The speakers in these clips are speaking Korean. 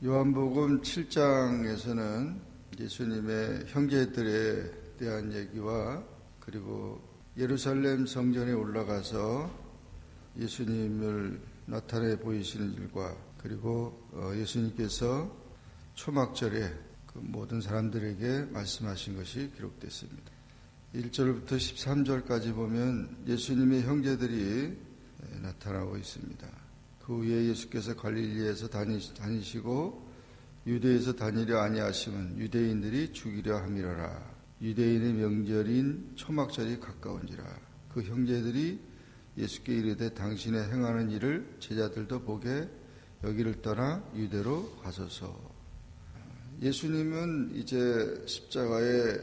요한복음 7장에서는 예수님의 형제들에 대한 얘기와 그리고 예루살렘 성전에 올라가서 예수님을 나타내 보이시는 일과 그리고 예수님께서 초막절에 그 모든 사람들에게 말씀하신 것이 기록됐습니다. 1절부터 13절까지 보면 예수님의 형제들이 나타나고 있습니다. 그 후에 예수께서 갈릴리에서 다니시고 유대에서 다니려 아니하심은 유대인들이 죽이려 함이로라. 유대인의 명절인 초막절이 가까운지라. 그 형제들이 예수께 이르되 당신의 행하는 일을 제자들도 보게 여기를 떠나 유대로 가소서. 예수님은 이제 십자가에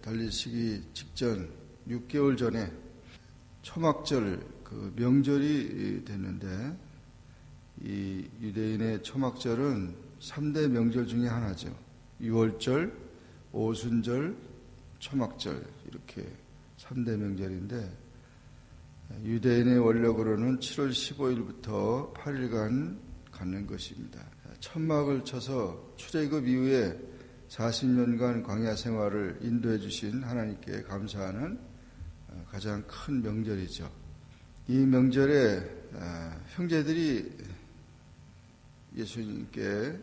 달리시기 직전 6개월 전에 초막절 그 명절이 됐는데 이 유대인의 초막절은 3대 명절 중에 하나죠. 유월절, 오순절, 초막절 이렇게 3대 명절인데 유대인의 원력으로는 7월 15일부터 8일간 갖는 것입니다. 천막을 쳐서 출애굽 이후에 40년간 광야 생활을 인도해 주신 하나님께 감사하는 가장 큰 명절이죠. 이 명절에 형제들이 예수님께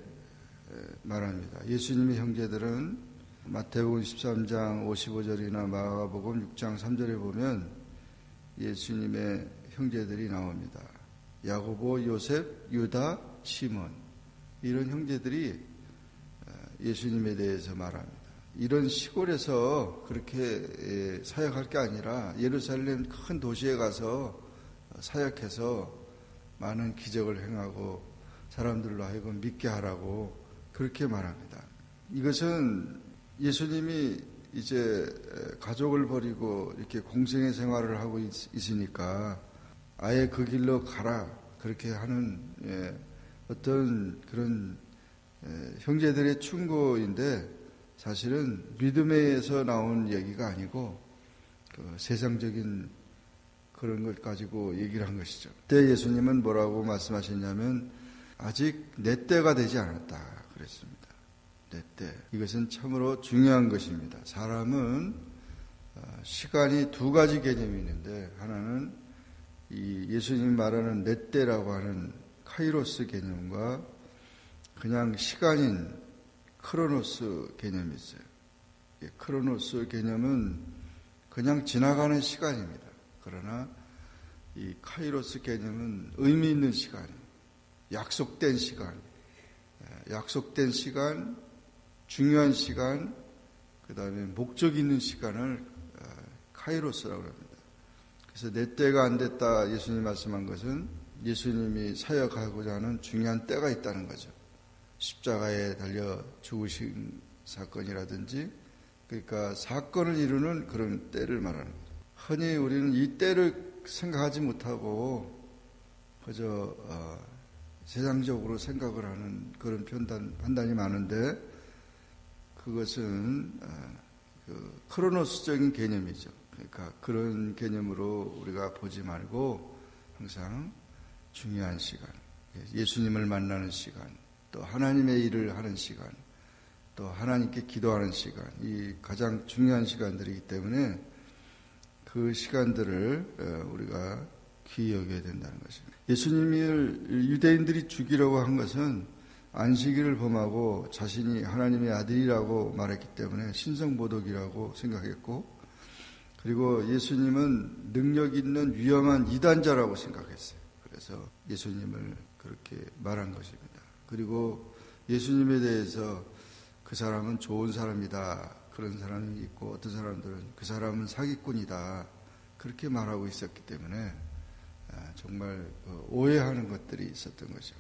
말합니다. 예수님의 형제들은 마태복음 13장 55절이나 마가복음 6장 3절에 보면 예수님의 형제들이 나옵니다. 야고보, 요셉, 유다, 시몬 이런 형제들이 예수님에 대해서 말합니다. 이런 시골에서 그렇게 사역할 게 아니라 예루살렘 큰 도시에 가서 사역해서 많은 기적을 행하고 사람들로 하여금 믿게 하라고 그렇게 말합니다. 이것은 예수님이 이제 가족을 버리고 이렇게 공생의 생활을 하고 있으니까 아예 그 길로 가라 그렇게 하는 어떤 그런 형제들의 충고인데 사실은 믿음에서 나온 얘기가 아니고 그 세상적인 그런 걸 가지고 얘기를 한 것이죠. 그때 예수님은 뭐라고 말씀하셨냐면 아직 내 때가 되지 않았다 그랬습니다. 내 때. 이것은 참으로 중요한 것입니다. 사람은 시간이 두 가지 개념이 있는데 하나는 이 예수님이 말하는 내 때라고 하는 카이로스 개념과 그냥 시간인 크로노스 개념이 있어요. 크로노스 개념은 그냥 지나가는 시간입니다. 그러나 이 카이로스 개념은 의미 있는 시간이에요. 약속된 시간, 중요한 시간, 그 다음에 목적 있는 시간을 카이로스라고 합니다. 그래서 내 때가 안 됐다 예수님이 말씀한 것은 예수님이 사역하고자 하는 중요한 때가 있다는 거죠. 십자가에 달려 죽으신 사건이라든지 그러니까 사건을 이루는 그런 때를 말하는 거죠. 흔히 우리는 이 때를 생각하지 못하고 그저 세상적으로 생각을 하는 그런 판단이 많은데 그것은 그 크로노스적인 개념이죠. 그러니까 그런 개념으로 우리가 보지 말고 항상 중요한 시간, 예수님을 만나는 시간, 또 하나님의 일을 하는 시간, 또 하나님께 기도하는 시간, 이 가장 중요한 시간들이기 때문에 그 시간들을 우리가 귀히 여겨야 된다는 것입니다. 예수님을 유대인들이 죽이려고 한 것은 안식일을 범하고 자신이 하나님의 아들이라고 말했기 때문에 신성모독이라고 생각했고 그리고 예수님은 능력 있는 위험한 이단자라고 생각했어요. 그래서 예수님을 그렇게 말한 것입니다. 그리고 예수님에 대해서 그 사람은 좋은 사람이다. 그런 사람이 있고 어떤 사람들은 그 사람은 사기꾼이다. 그렇게 말하고 있었기 때문에 정말 오해하는 것들이 있었던 거죠.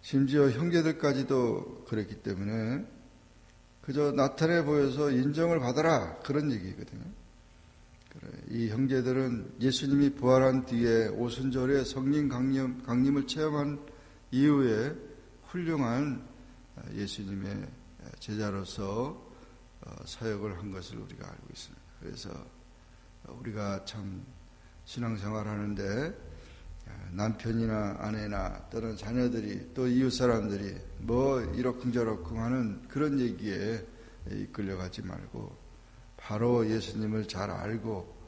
심지어 형제들까지도 그랬기 때문에 그저 나타내 보여서 인정을 받아라 그런 얘기거든요. 이 형제들은 예수님이 부활한 뒤에 오순절에 성령 강림을 체험한 이후에 훌륭한 예수님의 제자로서 사역을 한 것을 우리가 알고 있습니다. 그래서 우리가 참 신앙생활 하는데 남편이나 아내나 또는 자녀들이 또 이웃 사람들이 뭐 이러쿵저러쿵 하는 그런 얘기에 이끌려가지 말고 바로 예수님을 잘 알고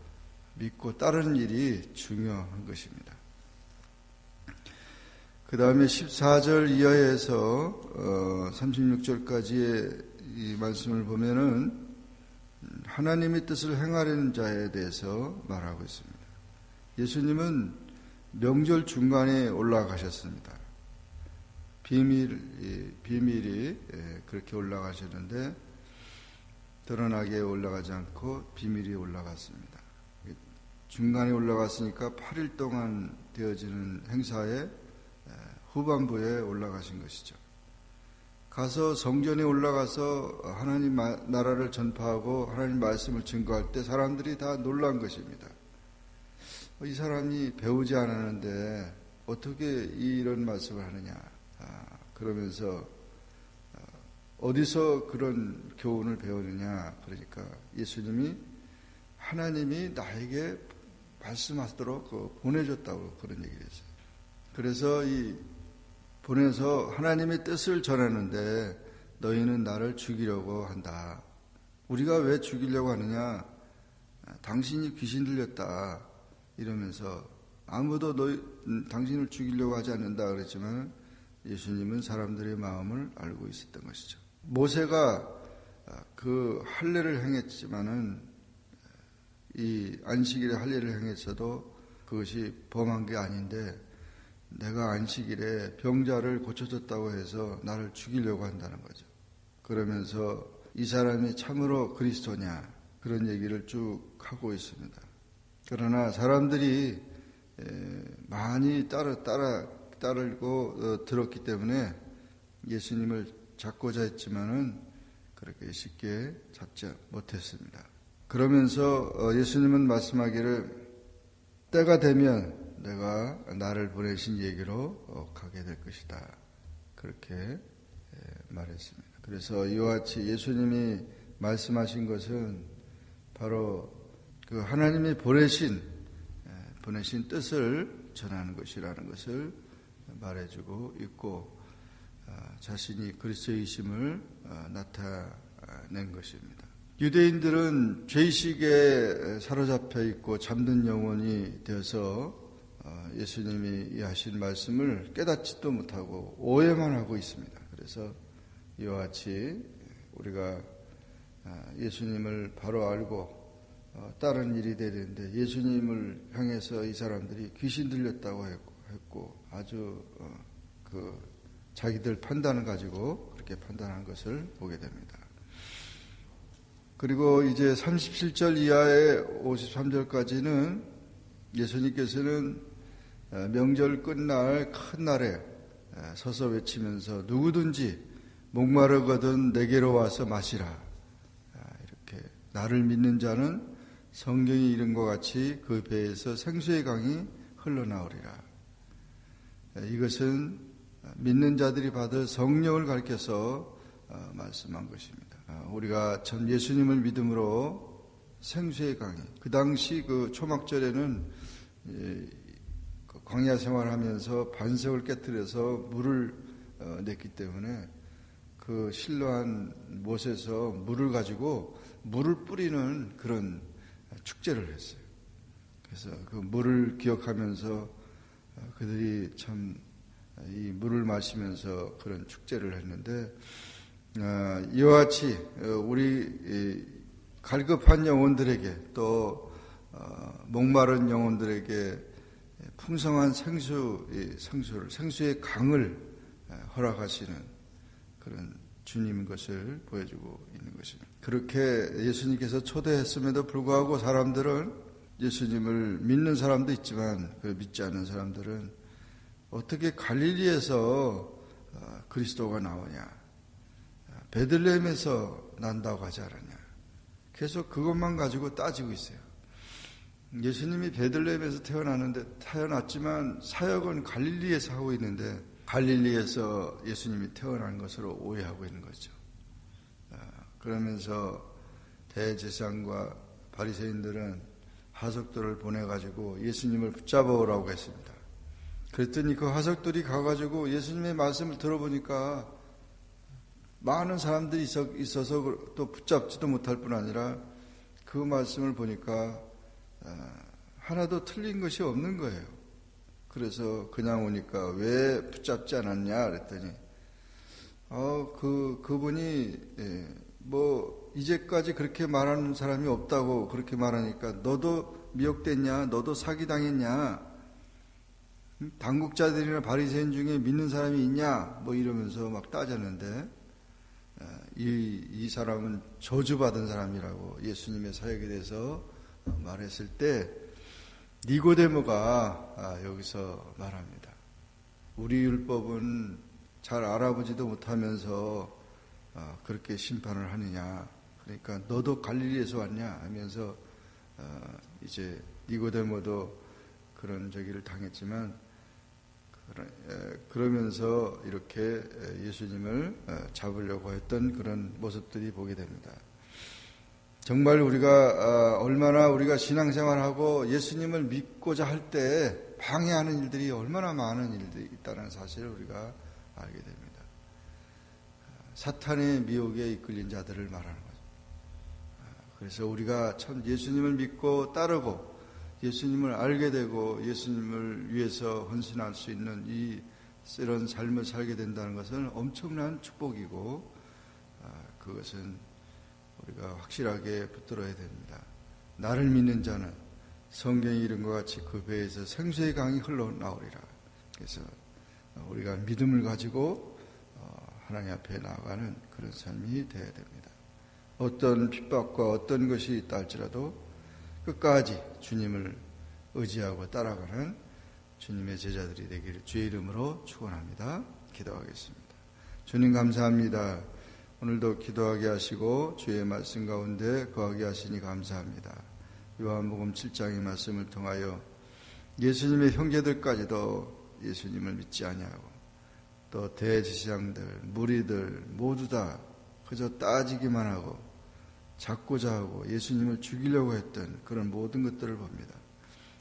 믿고 따르는 일이 중요한 것입니다. 그 다음에 14절 이하에서 36절까지의 이 말씀을 보면은 하나님의 뜻을 행하려는 자에 대해서 말하고 있습니다. 예수님은 명절 중간에 올라가셨습니다. 비밀이 그렇게 올라가셨는데 드러나게 올라가지 않고 비밀이 올라갔습니다. 중간에 올라갔으니까 8일 동안 되어지는 행사의 후반부에 올라가신 것이죠. 가서 성전에 올라가서 하나님 나라를 전파하고 하나님 말씀을 증거할 때 사람들이 다 놀란 것입니다. 이 사람이 배우지 않았는데 어떻게 이런 말씀을 하느냐. 그러면서 어디서 그런 교훈을 배우느냐. 그러니까 예수님이 하나님이 나에게 말씀하도록 보내줬다고 그런 얘기를 했어요. 그래서 보내서 하나님의 뜻을 전하는데 너희는 나를 죽이려고 한다. 우리가 왜 죽이려고 하느냐? 당신이 귀신 들렸다. 이러면서 아무도 당신을 죽이려고 하지 않는다 그랬지만 예수님은 사람들의 마음을 알고 있었던 것이죠. 모세가 그 할례를 행했지만은 이 안식일에 할례를 행했어도 그것이 범한 게 아닌데 내가 안식일에 병자를 고쳐줬다고 해서 나를 죽이려고 한다는 거죠. 그러면서 이 사람이 참으로 그리스도냐 그런 얘기를 쭉 하고 있습니다. 그러나 사람들이 많이 따르고 들었기 때문에 예수님을 잡고자 했지만은 그렇게 쉽게 잡지 못했습니다. 그러면서 예수님은 말씀하기를 때가 되면 내가 나를 보내신 얘기로 가게 될 것이다. 그렇게 말했습니다. 그래서 이와 같이 예수님이 말씀하신 것은 바로 그 하나님이 보내신 뜻을 전하는 것이라는 것을 말해주고 있고 자신이 그리스도이심을 나타낸 것입니다. 유대인들은 죄의식에 사로잡혀 있고 잠든 영혼이 되어서 예수님이 하신 말씀을 깨닫지도 못하고 오해만 하고 있습니다. 그래서 이와 같이 우리가 예수님을 바로 알고 따르는 일이 되야 되는데 예수님을 향해서 이 사람들이 귀신 들렸다고 했고 아주 자기들 판단을 가지고 그렇게 판단한 것을 보게 됩니다. 그리고 이제 37절 이하의 53절까지는 예수님께서는 명절 끝날 큰 날에 서서 외치면서 누구든지 목마르거든 내게로 와서 마시라. 이렇게 나를 믿는 자는 성경이 이른 것 같이 그 배에서 생수의 강이 흘러나오리라. 이것은 믿는 자들이 받을 성령을 가리켜서 말씀한 것입니다. 우리가 전 예수님을 믿음으로 생수의 강이 그 당시 그 초막절에는 광야 생활하면서 반석을 깨뜨려서 물을 냈기 때문에 그 실로한 못에서 물을 가지고 물을 뿌리는 그런 축제를 했어요. 그래서 그 물을 기억하면서 그들이 참 이 물을 마시면서 그런 축제를 했는데 이와 같이 우리 갈급한 영혼들에게 또 목마른 영혼들에게 풍성한 생수의 강을 허락하시는 그런 주님인 것을 보여주고 있는 것입니다. 그렇게 예수님께서 초대했음에도 불구하고 사람들은 예수님을 믿는 사람도 있지만 그 믿지 않는 사람들은 어떻게 갈릴리에서 그리스도가 나오냐, 베들레헴에서 난다고 하지 않았냐, 계속 그것만 가지고 따지고 있어요. 예수님이 베들레헴에서 태어났지만 사역은 갈릴리에서 하고 있는데 갈릴리에서 예수님이 태어난 것으로 오해하고 있는 거죠. 그러면서 대제사장과 바리새인들은 하석들을 보내가지고 예수님을 붙잡아 오라고 했습니다. 그랬더니 그 하석들이 가가지고 예수님의 말씀을 들어보니까 많은 사람들이 있어서 또 붙잡지도 못할 뿐 아니라 그 말씀을 보니까 하나도 틀린 것이 없는 거예요. 그래서 그냥 오니까 왜 붙잡지 않았냐 그랬더니 그분이 뭐 이제까지 그렇게 말하는 사람이 없다고 그렇게 말하니까 너도 미혹됐냐? 너도 사기당했냐? 당국자들이나 바리새인 중에 믿는 사람이 있냐? 뭐 이러면서 막 따졌는데 이 사람은 저주받은 사람이라고 예수님의 사역에 대해서 말했을 때 니고데모가 여기서 말합니다. 우리 율법은 잘 알아보지도 못하면서 그렇게 심판을 하느냐. 그러니까 너도 갈릴리에서 왔냐 하면서 이제 니고데모도 그런 저기를 당했지만 그러면서 이렇게 예수님을 잡으려고 했던 그런 모습들이 보게 됩니다. 정말 얼마나 우리가 신앙생활하고 예수님을 믿고자 할 때 방해하는 일들이 얼마나 많은 일들이 있다는 사실을 우리가 알게 됩니다. 사탄의 미혹에 이끌린 자들을 말하는 거죠. 그래서 우리가 참 예수님을 믿고 따르고 예수님을 알게 되고 예수님을 위해서 헌신할 수 있는 이런 삶을 살게 된다는 것은 엄청난 축복이고 그것은 우리가 확실하게 붙들어야 됩니다. 나를 믿는 자는 성경에 이른 것 같이 그 배에서 생수의 강이 흘러나오리라. 그래서 우리가 믿음을 가지고 하나님 앞에 나아가는 그런 삶이 되어야 됩니다. 어떤 핍박과 어떤 것이 있다 할지라도 끝까지 주님을 의지하고 따라가는 주님의 제자들이 되기를 주의 이름으로 축원합니다. 기도하겠습니다. 주님 감사합니다. 오늘도 기도하게 하시고 주의 말씀 가운데 거하게 하시니 감사합니다. 요한복음 7장의 말씀을 통하여 예수님의 형제들까지도 예수님을 믿지 아니하고 또 대제사장들, 무리들 모두 다 그저 따지기만 하고 잡고자 하고 예수님을 죽이려고 했던 그런 모든 것들을 봅니다.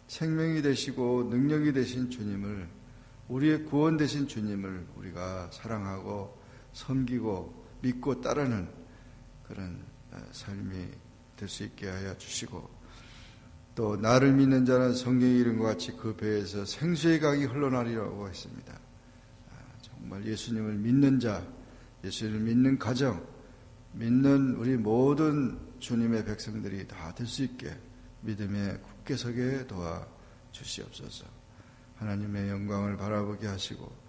생명이 되시고 능력이 되신 주님을, 우리의 구원 되신 주님을 우리가 사랑하고 섬기고 믿고 따르는 그런 삶이 될 수 있게 하여 주시고, 또 나를 믿는 자는 성경에 이른 것 같이 그 배에서 생수의 강이 흘러나리라고 했습니다. 정말 예수님을 믿는 자, 예수님을 믿는 가정, 믿는 우리 모든 주님의 백성들이 다 될 수 있게 믿음에 굳게 서게 도와 주시옵소서. 하나님의 영광을 바라보게 하시고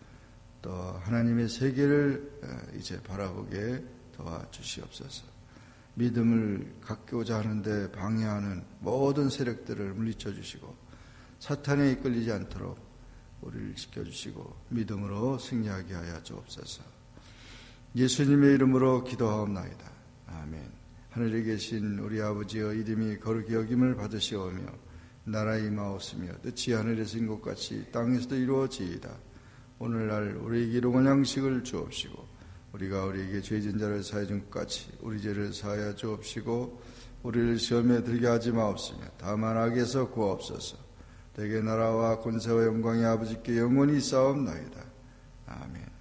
또 하나님의 세계를 이제 바라보게 도와 주시옵소서. 믿음을 갖고자 하는데 방해하는 모든 세력들을 물리쳐 주시고 사탄에 이끌리지 않도록 우리를 지켜주시고 믿음으로 승리하게 하여 주옵소서. 예수님의 이름으로 기도하옵나이다. 아멘. 하늘에 계신 우리 아버지여, 이름이 거룩히 여김을 받으시오며 나라 임하옵시며 뜻이 하늘에서 인 것 같이 땅에서도 이루어지이다. 오늘날 우리에게 일용할 양식을 주옵시고 우리가 우리에게 죄진 자를 사하여 준 것 같이 우리 죄를 사하여 주옵시고 우리를 시험에 들게 하지 마옵시며 다만 악에서 구하옵소서. 대개 나라와 권세와 영광이 아버지께 영원히 있사옵나이다. 아멘.